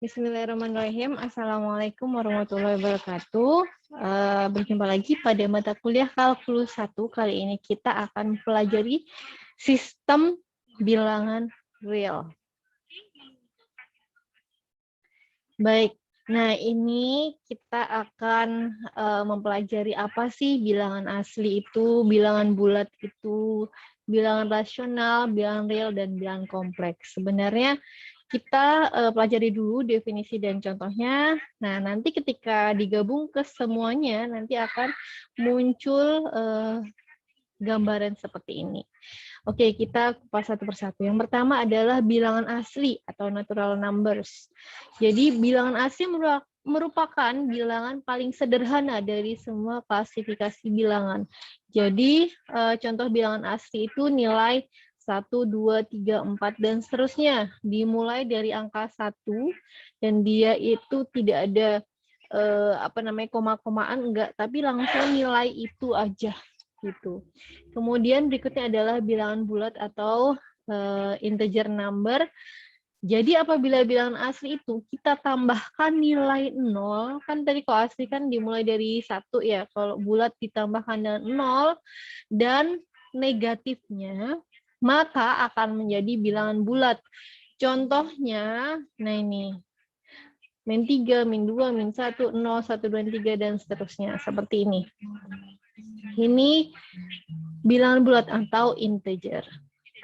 Bismillahirrahmanirrahim. Assalamualaikum warahmatullahi wabarakatuh. Berjumpa lagi pada mata kuliah Kalkulus 1. Kali ini kita akan pelajari sistem bilangan real. Baik, nah ini kita akan mempelajari apa sih bilangan asli itu, bilangan bulat itu, bilangan rasional, bilangan real, dan bilangan kompleks. Sebenarnya kita pelajari dulu definisi dan contohnya. Nah, nanti ketika digabung ke semuanya, nanti akan muncul gambaran seperti ini. Oke, kita kupas satu persatu. Yang pertama adalah bilangan asli atau natural numbers. Jadi, bilangan asli merupakan bilangan paling sederhana dari semua klasifikasi bilangan. Jadi, contoh bilangan asli itu nilai 1, 2, 3, 4, dan seterusnya. Dimulai dari angka 1, dan dia itu tidak ada koma-komaan, enggak, tapi langsung nilai itu aja. Gitu. Kemudian berikutnya adalah bilangan bulat atau integer number. Jadi apabila bilangan asli itu kita tambahkan nilai 0, kan tadi kalau asli kan dimulai dari 1 ya, kalau bulat ditambahkan dengan 0 dan negatifnya, maka akan menjadi bilangan bulat. Contohnya, nah ini, min 3, min 2, min 1, 0, 1, 2, 3, dan seterusnya. Seperti ini. Ini bilangan bulat atau integer.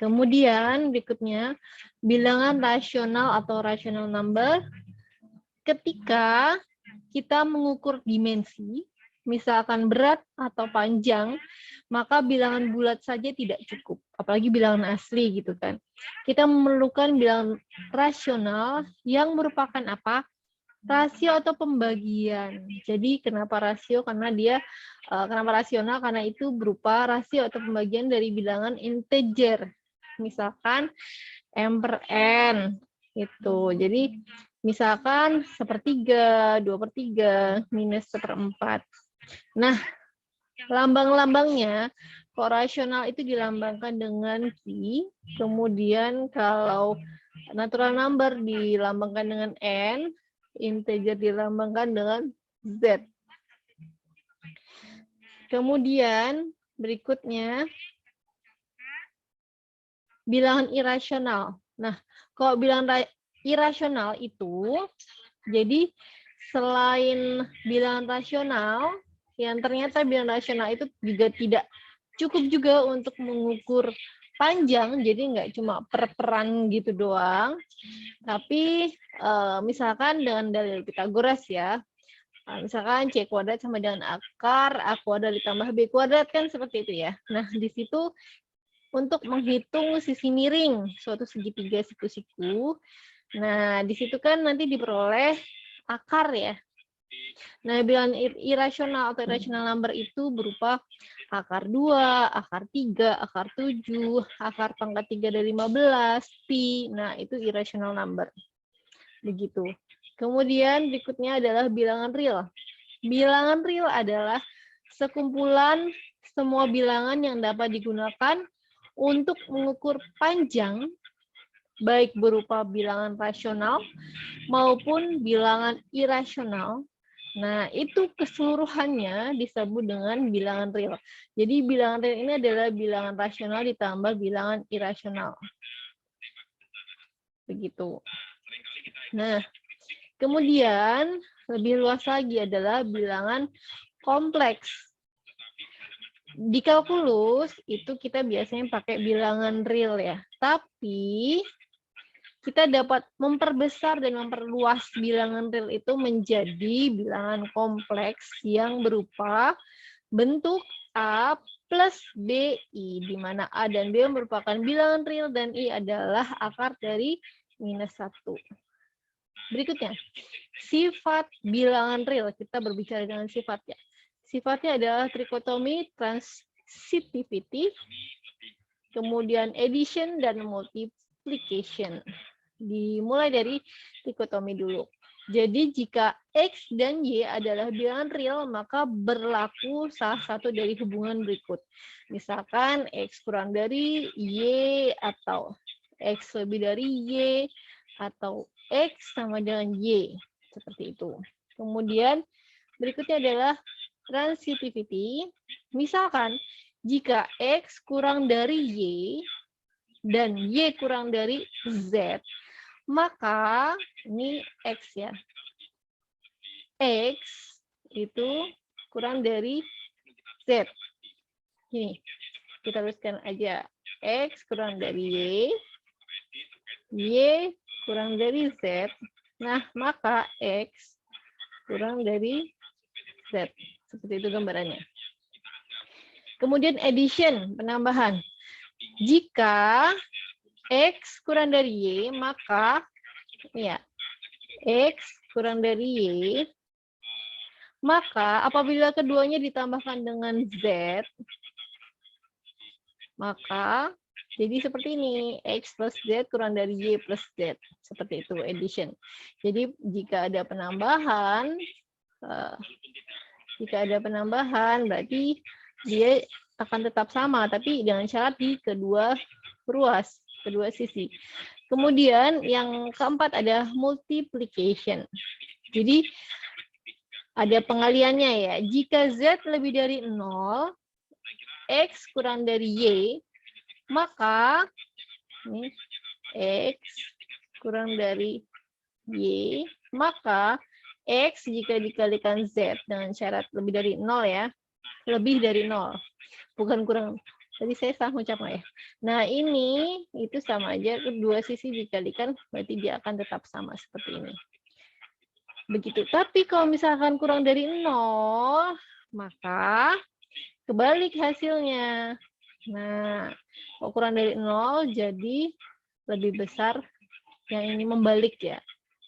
Kemudian berikutnya, bilangan rasional atau rational number. Ketika kita mengukur dimensi, misalkan berat atau panjang, maka bilangan bulat saja tidak cukup, apalagi bilangan asli gitu kan. Kita memerlukan bilangan rasional yang merupakan apa? Rasio atau pembagian. Jadi kenapa rasio? Karena dia kenapa rasional? Karena itu berupa rasio atau pembagian dari bilangan integer. Misalkan m per n itu. Jadi misalkan 1/3, 2/3, minus 1/4. Nah, lambang-lambangnya, kalau rasional itu dilambangkan dengan Q, kemudian kalau natural number dilambangkan dengan N, integer dilambangkan dengan Z. Kemudian berikutnya, bilangan irasional. Nah, kalau bilangan irasional itu, jadi selain bilangan rasional, yang ternyata bilangan rasional itu juga tidak cukup juga untuk mengukur panjang, jadi nggak cuma per-peran gitu doang, tapi misalkan dengan dalil Pythagoras ya, misalkan C kuadrat sama dengan akar A kuadrat ditambah B kuadrat, kan seperti itu ya. Nah, di situ untuk menghitung sisi miring suatu segitiga siku-siku, nah di situ kan nanti diperoleh akar ya. Nah, bilangan irasional atau irrational number itu berupa akar 2, akar 3, akar 7, akar pangkat 3 dari 15, pi. Nah, itu irrational number. Begitu. Kemudian berikutnya adalah bilangan real. Bilangan real adalah sekumpulan semua bilangan yang dapat digunakan untuk mengukur panjang, baik berupa bilangan rasional maupun bilangan irasional. Nah, itu keseluruhannya disebut dengan bilangan real. Jadi bilangan real ini adalah bilangan rasional ditambah bilangan irasional. Begitu. Nah, kemudian lebih luas lagi adalah bilangan kompleks. Di kalkulus itu kita biasanya pakai bilangan real ya. Tapi kita dapat memperbesar dan memperluas bilangan real itu menjadi bilangan kompleks yang berupa bentuk A plus BI, di mana A dan B merupakan bilangan real dan I adalah akar dari -1. Berikutnya, sifat bilangan real. Kita berbicara dengan sifatnya. Sifatnya adalah trikotomi, transitivity, kemudian addition, dan multiplication. Dimulai dari dikotomi dulu. Jadi jika X dan Y adalah bilangan real, maka berlaku salah satu dari hubungan berikut. Misalkan X kurang dari Y, atau X lebih dari Y, atau X sama dengan Y. Seperti itu. Kemudian berikutnya adalah transitivity. Misalkan jika X kurang dari Y dan Y kurang dari Z, maka ini X ya. X itu kurang dari Z. Ini kita tuliskan aja. X kurang dari Y kurang dari Z. Nah, maka X kurang dari Z. Seperti itu gambarannya. Kemudian addition, penambahan. Jika X kurang dari Y, maka ya X kurang dari Y, maka apabila keduanya ditambahkan dengan Z, maka jadi seperti ini, X plus Z kurang dari Y plus Z. Seperti itu, addition. Jadi jika ada penambahan, berarti dia akan tetap sama, tapi dengan syarat di kedua ruas, kedua sisi. Kemudian yang keempat ada multiplication. Jadi ada pengaliannya ya. Jika Z lebih dari 0, X kurang dari Y, maka ini X kurang dari Y, maka X jika dikalikan Z dengan syarat lebih dari 0 ya. Lebih dari 0. Bukan kurang. Tadi saya salah mengucap ya. Nah, ini itu sama aja, kedua sisi dikalikan, berarti dia akan tetap sama seperti ini. Begitu. Tapi kalau misalkan kurang dari 0, maka kebalik hasilnya. Nah, kalau kurang dari 0, jadi lebih besar yang ini membalik ya.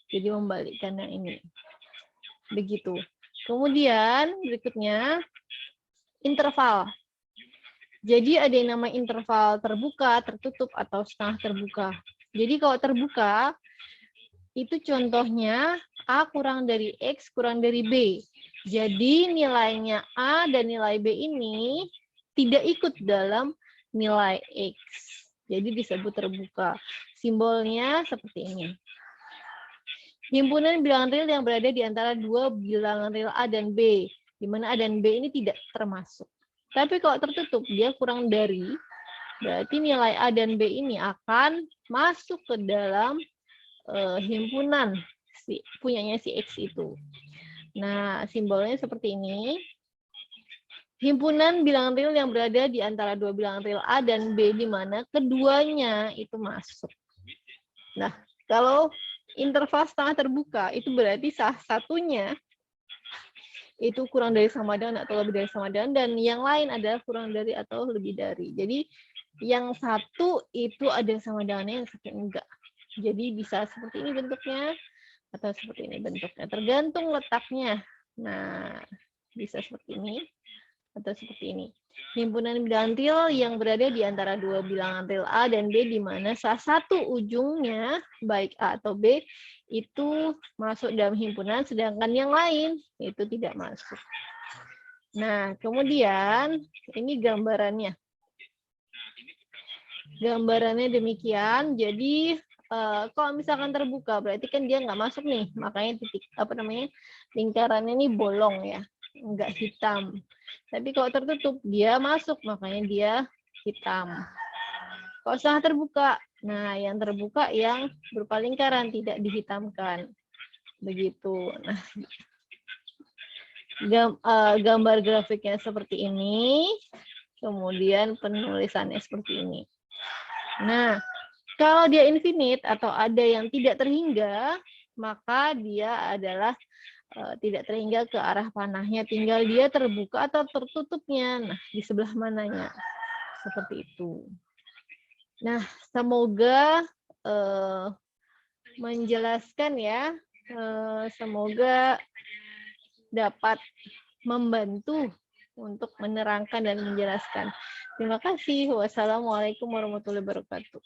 Jadi membalikkan yang ini. Begitu. Kemudian berikutnya, interval. Jadi ada yang namanya interval terbuka, tertutup, atau setengah terbuka. Jadi kalau terbuka, itu contohnya A kurang dari X kurang dari B. Jadi nilainya A dan nilai B ini tidak ikut dalam nilai X. Jadi disebut terbuka. Simbolnya seperti ini. Himpunan bilangan real yang berada di antara dua bilangan real A dan B, di mana A dan B ini tidak termasuk. Tapi kalau tertutup, dia kurang dari, berarti nilai A dan B ini akan masuk ke dalam himpunan punyanya si X itu. Nah, simbolnya seperti ini. Himpunan bilangan real yang berada di antara dua bilangan real A dan B, di mana keduanya itu masuk. Nah, kalau interval setengah terbuka, itu berarti salah satunya itu kurang dari sama dengan atau lebih dari sama dengan, dan yang lain adalah kurang dari atau lebih dari. Jadi yang satu itu ada sama dengannya, yang satu enggak. Jadi bisa seperti ini bentuknya atau seperti ini bentuknya, tergantung letaknya. Nah, bisa seperti ini atau seperti ini. Himpunan bilangan real yang berada di antara dua bilangan real A dan B, di mana salah satu ujungnya baik A atau B itu masuk dalam himpunan, sedangkan yang lain itu tidak masuk. Nah, kemudian ini gambarannya. Gambarannya demikian. Jadi kalau misalkan terbuka, berarti kan dia nggak masuk nih, makanya titik lingkarannya ini bolong ya, nggak hitam. Tapi kalau tertutup, dia masuk, makanya dia hitam. Kalau setengah terbuka, nah yang terbuka yang berupa lingkaran, tidak dihitamkan. Begitu. Nah, gambar grafiknya seperti ini, kemudian penulisannya seperti ini. Nah, kalau dia infinite atau ada yang tidak terhingga, maka dia adalah tidak terhingga ke arah panahnya, tinggal dia terbuka atau tertutupnya. Nah, di sebelah mananya. Seperti itu. Nah, semoga menjelaskan ya. Semoga dapat membantu untuk menerangkan dan menjelaskan. Terima kasih. Wassalamualaikum warahmatullahi wabarakatuh.